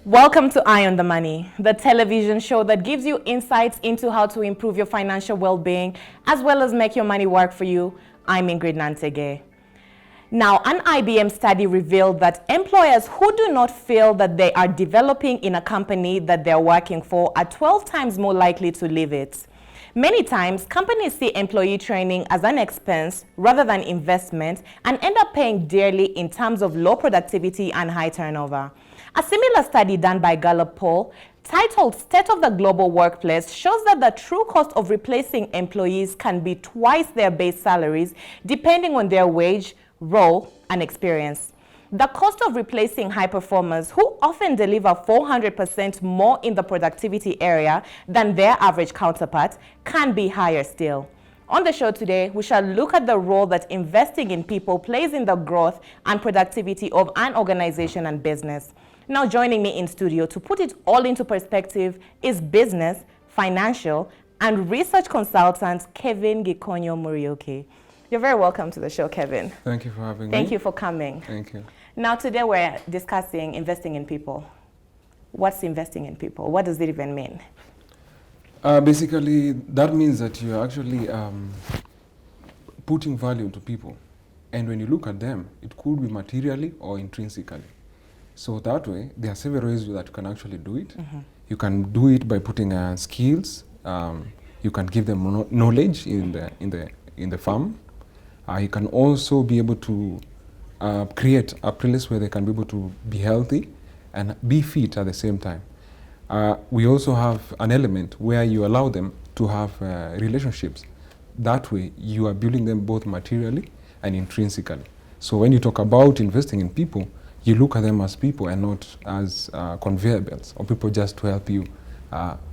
Welcome to Eye on the Money, the television show that gives you insights into how to improve your financial well-being as well as make your money work for you. I'm Ingrid Nantege. Now, an IBM study revealed that employers who do not feel that they are developing in a company that they're working for are 12 times more likely to leave it. Many times, companies see employee training as an expense rather than investment and end up paying dearly in terms of low productivity and high turnover. A similar study done by Gallup poll titled State of the Global Workplace shows that the true cost of replacing employees can be twice their base salaries depending on their wage, role, and experience. The cost of replacing high performers who often deliver 400% more in the productivity area than their average counterpart can be higher still. On the show today, we shall look at the role that investing in people plays in the growth and productivity of an organization and business. Now joining me in studio to put it all into perspective is business, financial, and research consultant Kevin Gikonyo Murioke. You're very welcome to the show, Kevin. Thank you for having me. Thank you for coming. Thank you. Now today we're discussing investing in people. What's investing in people? What does it even mean? Basically, that means that you're actually putting value into people. And when you look at them, it could be materially or intrinsically. So that way, there are several ways that you can actually do it. Mm-hmm. You can do it by putting skills. You can give them knowledge in the firm. You can also be able to create a place where they can be able to be healthy and be fit at the same time. We also have an element where you allow them to have relationships. That way, you are building them both materially and intrinsically. So when you talk about investing in people, you look at them as people and not as conveyor belts or people just to help you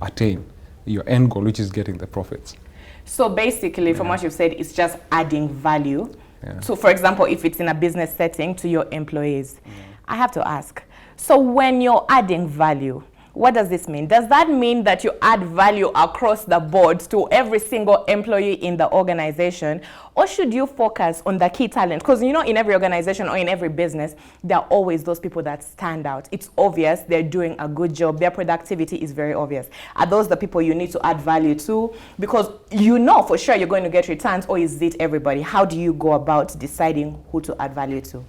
attain your end goal, which is getting the profits. So basically, from what you've said, it's just adding value. Yeah. So for example, if it's in a business setting to your employees, I have to ask, so when you're adding value, what does this mean? Does that mean that you add value across the board to every single employee in the organization? Or should you focus on the key talent? Because you know, in every organization or in every business, there are always those people that stand out. It's obvious they're doing a good job. Their productivity is very obvious. Are those the people you need to add value to? Because you know for sure you're going to get returns, or is it everybody? How do you go about deciding who to add value to?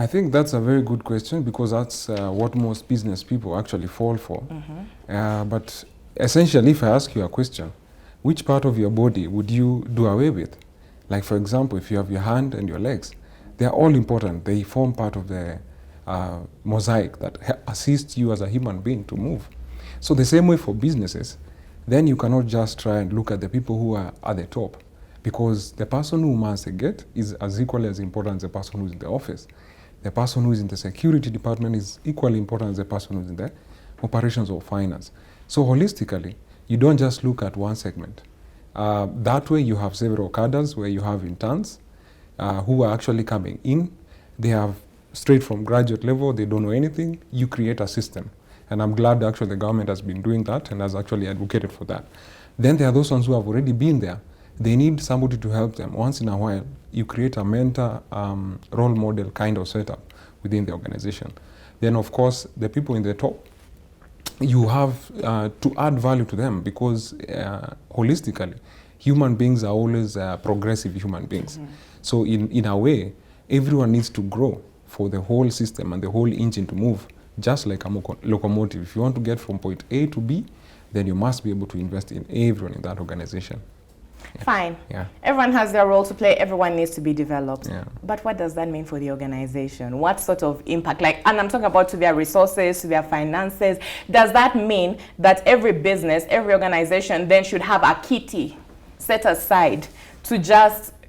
I think that's a very good question because that's what most business people actually fall for. Mm-hmm. But essentially, if I ask you a question, which part of your body would you do away with? Like for example, if you have your hand and your legs, they're all important. They form part of the mosaic that assists you as a human being to move. So the same way for businesses, then you cannot just try and look at the people who are at the top, because the person who must get is as equally as important as the person who's in the office. The person who is in the security department is equally important as the person who is in the operations or finance. So holistically, you don't just look at one segment. That way you have several cadres where you have interns who are actually coming in. They have straight from graduate level, they don't know anything. You create a system. And I'm glad actually the government has been doing that and has actually advocated for that. Then there are those ones who have already been there. They need somebody to help them. Once in a while, you create a mentor, role model kind of setup within the organization. Then, of course, the people in the top, you have to add value to them because holistically, human beings are always progressive human beings. Mm-hmm. So in a way, everyone needs to grow for the whole system and the whole engine to move, just like a locomotive. If you want to get from point A to B, then you must be able to invest in everyone in that organization. Yeah. Fine. Yeah. Everyone has their role to play. Everyone needs to be developed. Yeah. But what does that mean for the organization? What sort of impact? And I'm talking about to their resources, to their finances. Does that mean that every business, every organization then should have a kitty set aside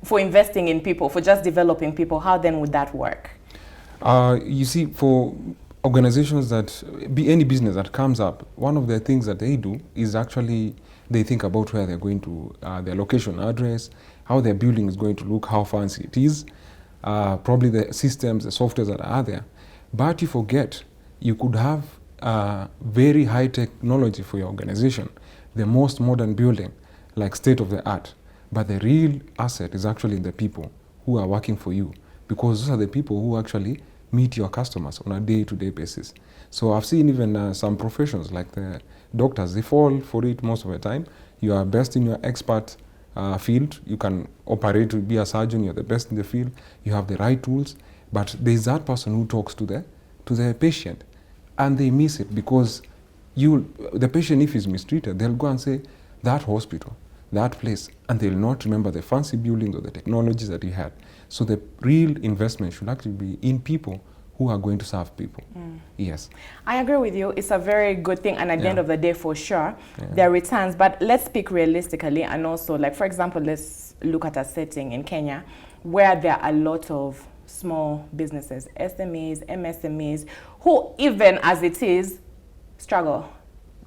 for investing in people, for just developing people? How then would that work? You see, for organizations any business that comes up, one of the things that they do is actually they think about where they're going to, their location address, how their building is going to look, how fancy it is, probably the systems, the softwares that are there. But you forget, you could have very high technology for your organization, the most modern building, like state of the art. But the real asset is actually the people who are working for you, because those are the people who actually meet your customers on a day-to-day basis. So I've seen even some professions like the doctors, they fall for it most of the time. You are best in your expert field. You can operate to be a surgeon. You're the best in the field. You have the right tools. But there's that person who talks to the patient, and they miss it because the patient, if he's mistreated, they'll go and say that hospital, that place, and they'll not remember the fancy buildings or the technologies that he had. So the real investment should actually be in people who are going to serve people. Yes. I agree with you. It's a very good thing, and at the end of the day, for sure, there are returns. But let's speak realistically, and also, like, for example, let's look at a setting in Kenya where there are a lot of small businesses, SMEs, MSMEs, who even as it is, struggle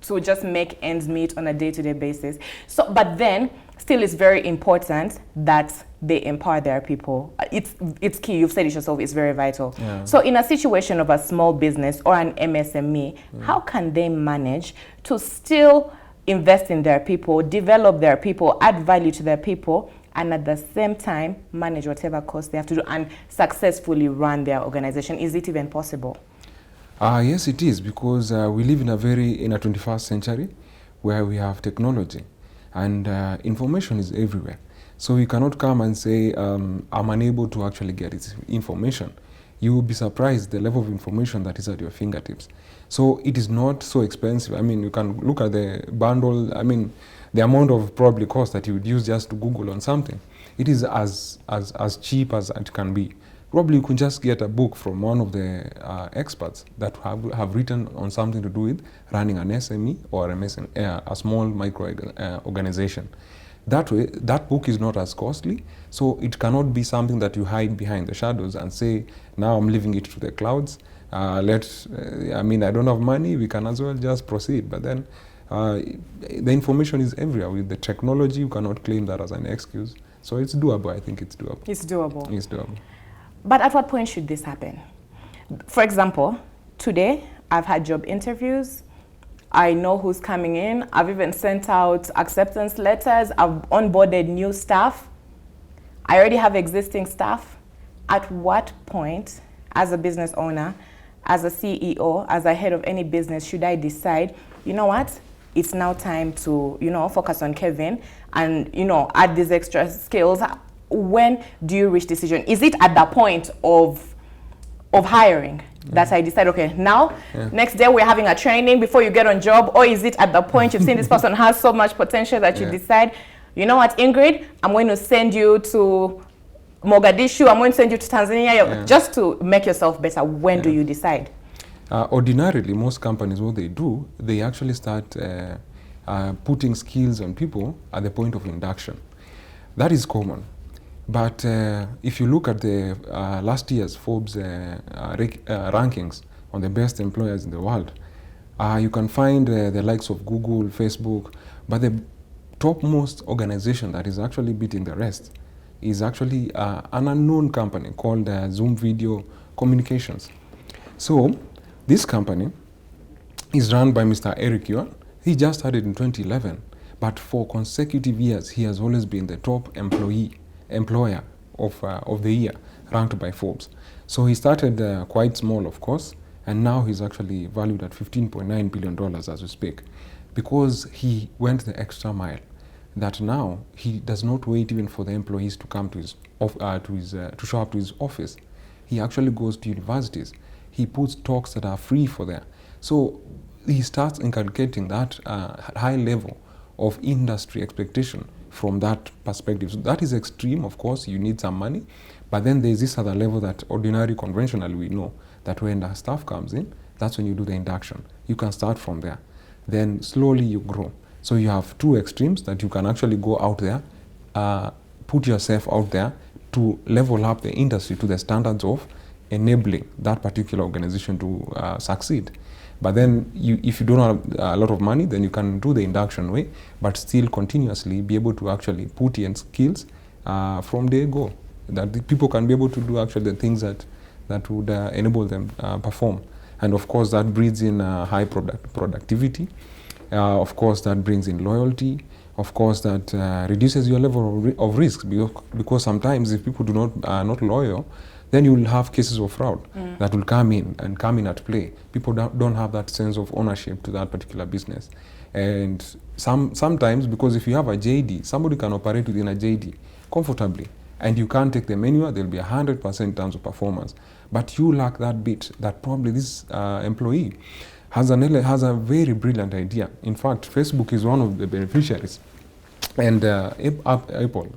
to just make ends meet on a day-to-day basis. So, but then, still it's very important that they empower their people. It's key. You've said it yourself. It's very vital. Yeah. So in a situation of a small business or an MSME, how can they manage to still invest in their people, develop their people, add value to their people, and at the same time manage whatever costs they have to do and successfully run their organization? Is it even possible? Yes, it is, because we live in a 21st century where we have technology and information is everywhere. So you cannot come and say, I'm unable to actually get this information. You will be surprised the level of information that is at your fingertips. So it is not so expensive. I mean, you can look at the bundle, I mean, the amount of probably cost that you would use just to Google on something. It is as cheap as it can be. Probably you can just get a book from one of the experts that have written on something to do with running an SME or a small micro organization. That way, that book is not as costly, so it cannot be something that you hide behind the shadows and say, now I'm leaving it to the clouds. I mean, I don't have money, we can as well just proceed. But then the information is everywhere. With the technology, you cannot claim that as an excuse. So it's doable. I think it's doable. It's doable. It's doable. But at what point should this happen? For example, today I've had job interviews. I know who's coming in. I've even sent out acceptance letters. I've onboarded new staff. I already have existing staff. At what point, as a business owner, as a CEO, as a head of any business, should I decide, you know what, it's now time to, focus on Kevin and, add these extra skills? When do you reach decision? Is it at the point of hiring that I decide, okay, now, next day we're having a training before you get on job? Or is it at the point you've seen this person has so much potential that you decide, you know what, Ingrid, I'm going to send you to Mogadishu, I'm going to send you to Tanzania, just to make yourself better? When do you decide? Ordinarily, most companies, what they do, they actually start putting skills on people at the point of induction. That is common. But if you look at the last year's Forbes rankings on the best employers in the world, you can find the likes of Google, Facebook, but the topmost organization that is actually beating the rest is actually an unknown company called Zoom Video Communications. So this company is run by Mr. Eric Yuan. He just started in 2011, but for consecutive years, he has always been the top employer of the year, ranked by Forbes. So he started quite small, of course, and now he's actually valued at $15.9 billion as we speak, because he went the extra mile. That now he does not wait even for the employees to come to to show up to his office. He actually goes to universities. He puts talks that are free for them. So he starts inculcating that high level of industry expectation from that perspective. So that is extreme, of course, you need some money, but then there's this other level that ordinary, conventional, we know that when the staff comes in, that's when you do the induction. You can start from there. Then slowly you grow. So you have two extremes that you can actually go out there, put yourself out there to level up the industry to the standards of enabling that particular organization to succeed. But then if you don't have a lot of money, then you can do the induction way, but still continuously be able to actually put in skills from day go. That the people can be able to do actually the things that would enable them perform. And of course that breeds in high productivity. Of course that brings in loyalty. Of course that reduces your level of risk, because sometimes if people are not loyal, then you will have cases of fraud that will come in at play. People don't have that sense of ownership to that particular business. And sometimes, because if you have a JD, somebody can operate within a JD comfortably, and you can't take them anywhere. They'll be 100% in terms of performance. But you lack that bit that probably this employee has a very brilliant idea. In fact, Facebook is one of the beneficiaries, and Apple,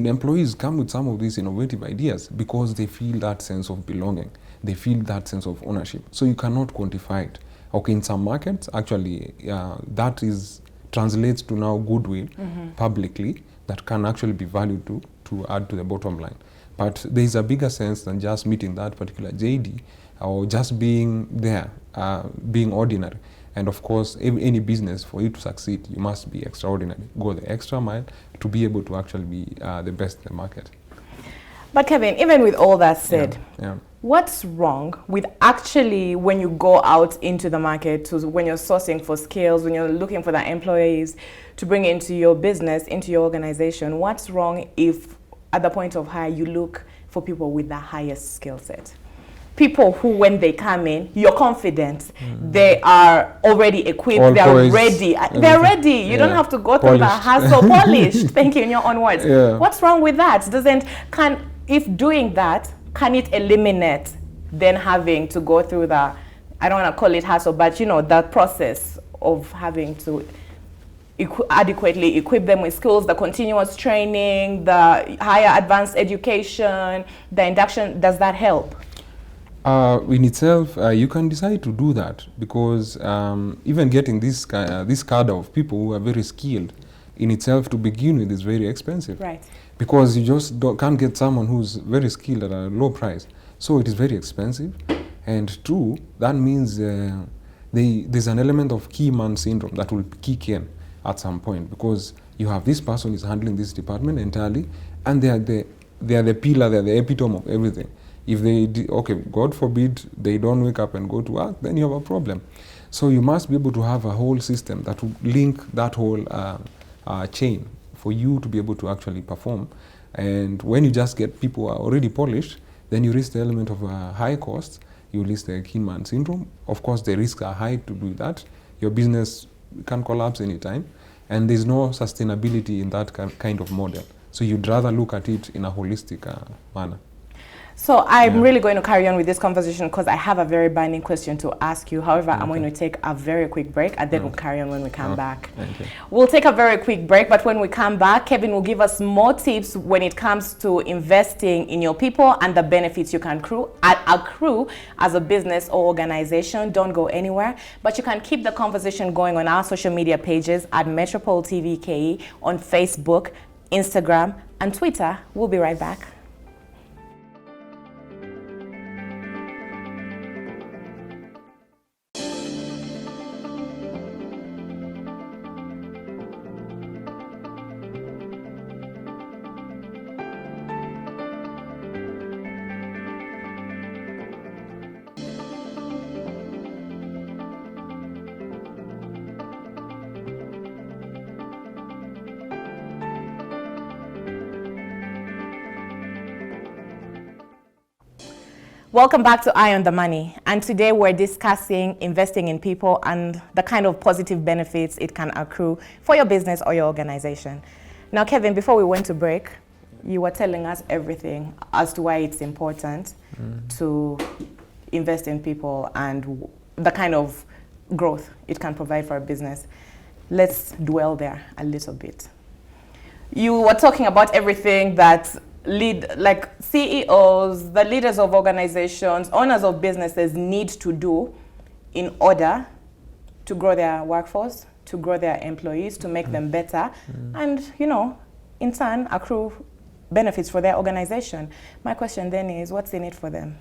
employees come with some of these innovative ideas because they feel that sense of belonging. They feel that sense of ownership. So you cannot quantify it. Okay, in some markets, actually, that translates to now goodwill publicly that can actually be valued to add to the bottom line. But there is a bigger sense than just meeting that particular JD or just being there, being ordinary. And of course, any business, for you to succeed, you must be extraordinary. Go the extra mile to be able to actually be the best in the market. But Kevin, even with all that said, what's wrong with actually, when you go out into the market, when you're sourcing for skills, when you're looking for the employees to bring into your business, into your organization, what's wrong if at the point of hire you look for people with the highest skill set? People who, when they come in, you're confident, they are already equipped, All they're poised, ready. They're ready. You don't have to go through the hassle. Polished. Thank you, in your own words. What's wrong with that? If doing that, can it eliminate then having to go through the, I don't want to call it hassle, but that process of having to adequately equip them with skills, the continuous training, the higher advanced education, the induction? Does that help? In itself, you can decide to do that, because even getting this cadre of people who are very skilled in itself to begin with is very expensive. Right. Because you just can't get someone who's very skilled at a low price. So it is very expensive. And two, that means there's an element of key man syndrome that will kick in at some point, because you have this person is handling this department entirely, and they are the pillar, they are the epitome of everything. If they, God forbid, they don't wake up and go to work, then you have a problem. So you must be able to have a whole system that will link that whole chain for you to be able to actually perform. And when you just get people who are already polished, then you risk the element of high costs, you risk the key man syndrome. Of course, the risks are high to do that. Your business can collapse anytime, and there's no sustainability in that kind of model. So you'd rather look at it in a holistic manner. So I'm really going to carry on with this conversation because I have a very burning question to ask you. However, I'm going to take a very quick break, and then we'll carry on when we come back. We'll take a very quick break, but when we come back, Kevin will give us more tips when it comes to investing in your people and the benefits you can accrue as a business or organization. Don't go anywhere, but you can keep the conversation going on our social media pages at Metropole TV KE on Facebook, Instagram, and Twitter. We'll be right back. Welcome back to Eye on the Money, and today we're discussing investing in people and the kind of positive benefits it can accrue for your business or your organization. Now, Kevin, before we went to break, you were telling us everything as to why it's important to invest in people and the kind of growth it can provide for a business. Let's dwell there a little bit. You were talking about everything that like CEOs, the leaders of organizations, owners of businesses need to do in order to grow their workforce, to grow their employees, to make them better, and, in turn, accrue benefits for their organization. My question then is, what's in it for them?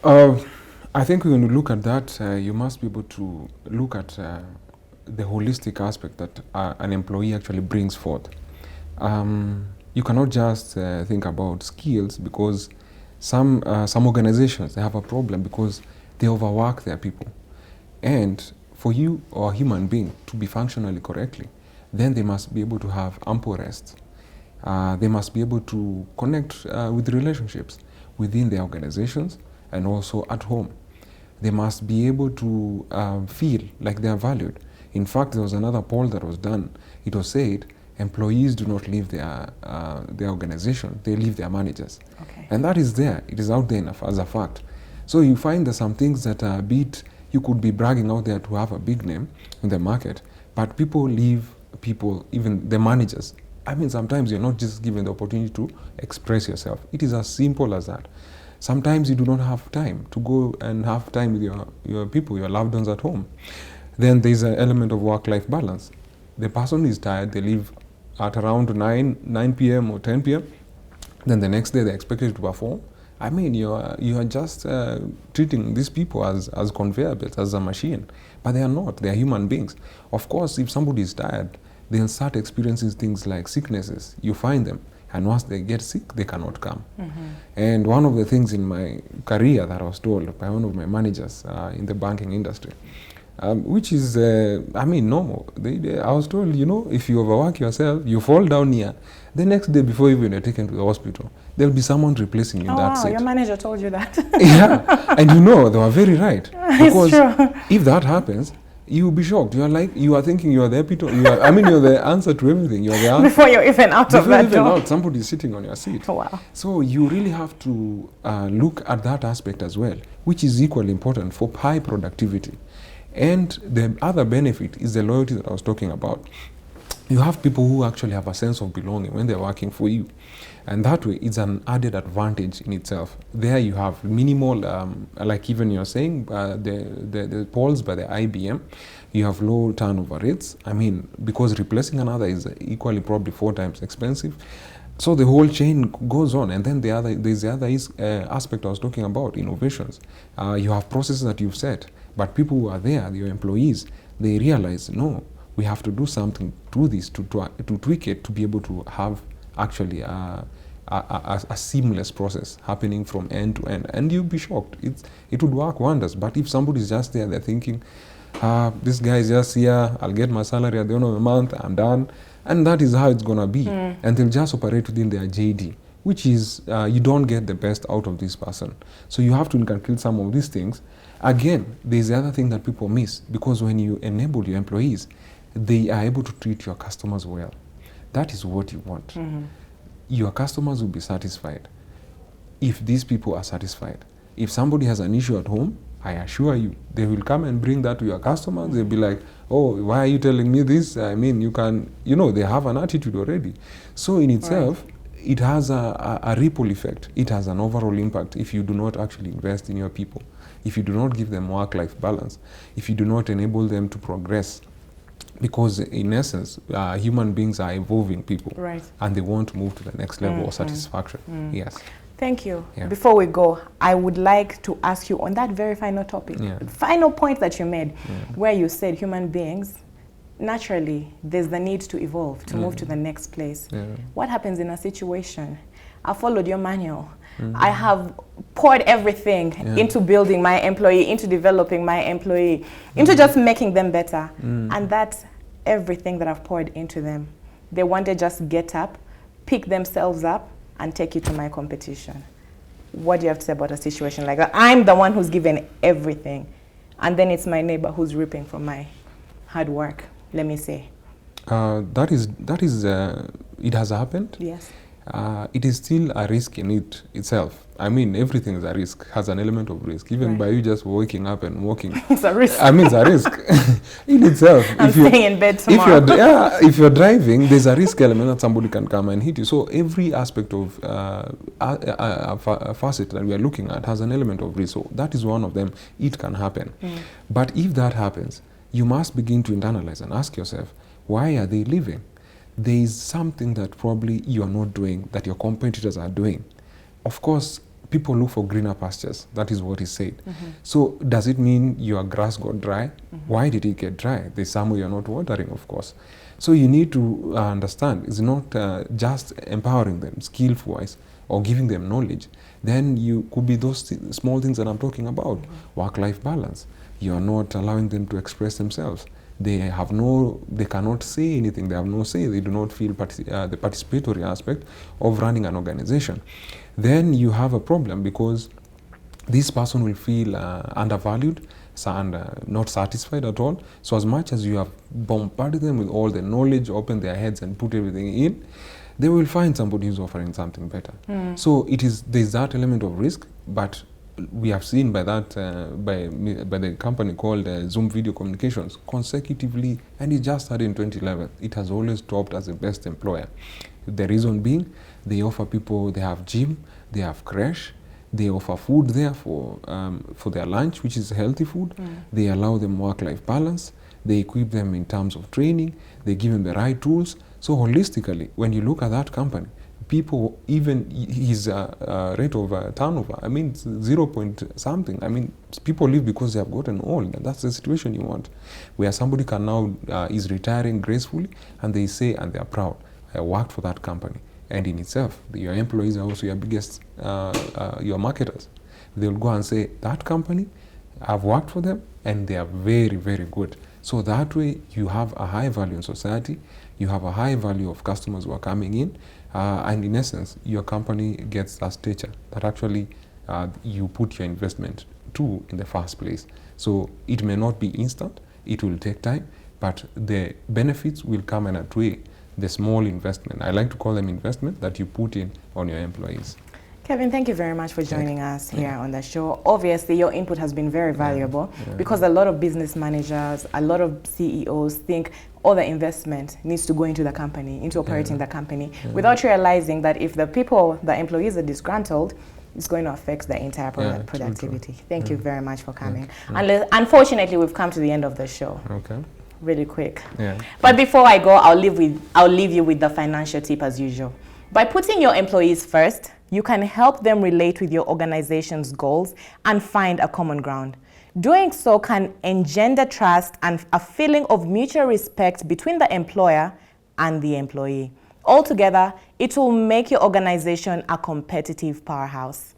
I think when you look at that, you must be able to look at the holistic aspect that an employee actually brings forth. You cannot just think about skills, because some organizations, they have a problem because they overwork their people. And for you or a human being to be functionally correctly, then they must be able to have ample rest. They must be able to connect with relationships within their organizations and also at home. They must be able to feel like they are valued. In fact, there was another poll that was done. It was said employees do not leave their organization, they leave their managers. Okay. And that is there. It is out there enough as a fact. So you find that some things that are a bit, you could be bragging out there to have a big name in the market, but people leave people, even the managers. I mean, sometimes you're not just given the opportunity to express yourself. It is as simple as that. Sometimes you do not have time to go and have time with your people, your loved ones at home. Then there's an element of work-life balance. The person is tired, they leave at around 9 p.m. or 10 p.m. Then the next day they're expected to perform. I mean, you are just treating these people as conveyor belts, as a machine. But they are not, they are human beings. Of course, if somebody is tired, they'll start experiencing things like sicknesses. You find them. And once they get sick, they cannot come. And one of the things in my career that I was told by one of my managers in the banking industry, which is, I mean, normal. I was told, you know, if you overwork yourself, you fall down here, the next day before even you're taken to the hospital, there'll be someone replacing you in that seat. Your manager told you that. Yeah, and you know, they were very right. Because It's true. if that happens, you'll be shocked. You are thinking you are the epitome. You're the answer to everything. You are the answer. Before you're even out of that door. Somebody is sitting on your seat. Oh, wow. So you really have to look at that aspect as well, which is equally important for high productivity. And the other benefit is the loyalty that I was talking about. You have people who actually have a sense of belonging when they're working for you. And that way, it's an added advantage in itself. There you have minimal, like even you're saying, the polls by the IBM, you have low turnover rates. I mean, because replacing another is equally probably 4 times expensive. So the whole chain goes on. And then there's the other aspect I was talking about, innovations. You have processes that you've set, but people who are there, your employees, they realize, no, we have to do something to this, to tweak it, to be able to have actually a seamless process happening from end to end. And you'll be shocked. It would work wonders. But if somebody's just there, they're thinking, this guy is just here, I'll get my salary at the end of the month, I'm done. And that is how it's going to be. And they'll just operate within their JD, which is you don't get the best out of this person. So you have to inculcate some of these things. Again, there's the other thing that people miss, because when you enable your employees, they are able to treat your customers well. That is what you want. Your customers will be satisfied if these people are satisfied. If somebody has an issue at home, I assure you, they will come and bring that to your customers. They'll be like, oh, why are you telling me this? I mean, you can, they have an attitude already. So in itself, it has a ripple effect. It has an overall impact if you do not actually invest in your people, if you do not give them work-life balance, if you do not enable them to progress. Because in essence, human beings are evolving people, and they want to move to the next level of satisfaction. Yes. Thank you. Yeah. Before we go, I would like to ask you on that very final topic, final point that you made, where you said human beings, naturally, there's the need to evolve, to move to the next place. What happens in a situation? I followed your manual. I have poured everything into building my employee, into developing my employee, into just making them better. And that's everything that I've poured into them. They want to just get up, pick themselves up, and take you to my competition. What do you have to say about a situation like that? I'm the one who's given everything, and then it's my neighbor who's reaping from my hard work, let me say. That is it has happened. Yes. It is still a risk in itself. I mean, everything is a risk, has an element of risk. Even by you just waking up and walking. It's a risk. I mean, it's a risk in itself. I'm staying in bed tomorrow. If you're driving, there's a risk element that somebody can come and hit you. So every aspect of a facet that we are looking at has an element of risk. So that is one of them. It can happen. But if that happens, you must begin to internalize and ask yourself, why are they leaving? There is something that probably you are not doing that your competitors are doing. Of course, people look for greener pastures. That is what is said. So does it mean your grass got dry? Why did it get dry? There's somewhere you're not watering, of course. So you need to understand, it's not just empowering them skill-wise or giving them knowledge. Then you could be those small things that I'm talking about. Work-life balance. You're not allowing them to express themselves. They cannot say anything. They have no say. They do not feel the participatory aspect of running an organization. Then you have a problem, because this person will feel undervalued and not satisfied at all. So as much as you have bombarded them with all the knowledge, opened their heads and put everything in, they will find somebody who's offering something better. So there's that element of risk, but we have seen by that by the company called Zoom Video Communications consecutively, and it just started in 2011. It has always topped as the best employer. The reason being, they offer people, they have gym, they have creche, they offer food there for their lunch, which is healthy food. They allow them work-life balance. They equip them in terms of training. They give them the right tools. So holistically, when you look at that company, people, even his rate of turnover, I mean, 0 point something. I mean, people leave because they have gotten old, and that's the situation you want, where somebody can now is retiring gracefully, and they say, and they are proud, I worked for that company. And in itself, your employees are also your biggest, your marketers. They'll go and say, that company, I've worked for them, and they are very, very good. So that way, you have a high value in society, you have a high value of customers who are coming in, and in essence, your company gets that stature that actually you put your investment to in the first place. So it may not be instant, it will take time, but the benefits will come and outweigh the small investment. I like to call them investment that you put in on your employees. Kevin, thank you very much for joining us here on the show. Obviously, your input has been very valuable because a lot of business managers, a lot of CEOs think all the investment needs to go into the company, into operating the company, without realizing that if the employees are disgruntled, it's going to affect the entire productivity. Thank you very much for coming. Unfortunately, we've come to the end of the show. Okay. Really quick. But before I go, I'll leave you with the financial tip as usual. By putting your employees first, you can help them relate with your organization's goals and find a common ground. Doing so can engender trust and a feeling of mutual respect between the employer and the employee. Altogether, it will make your organization a competitive powerhouse.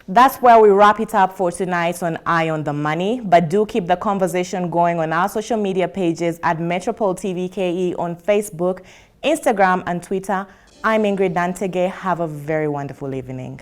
That's where we wrap it up for tonight on Eye on the Money, but do keep the conversation going on our social media pages at Metropole TV KE on Facebook, Instagram, and Twitter. I'm Ingrid Nantege. Have a very wonderful evening.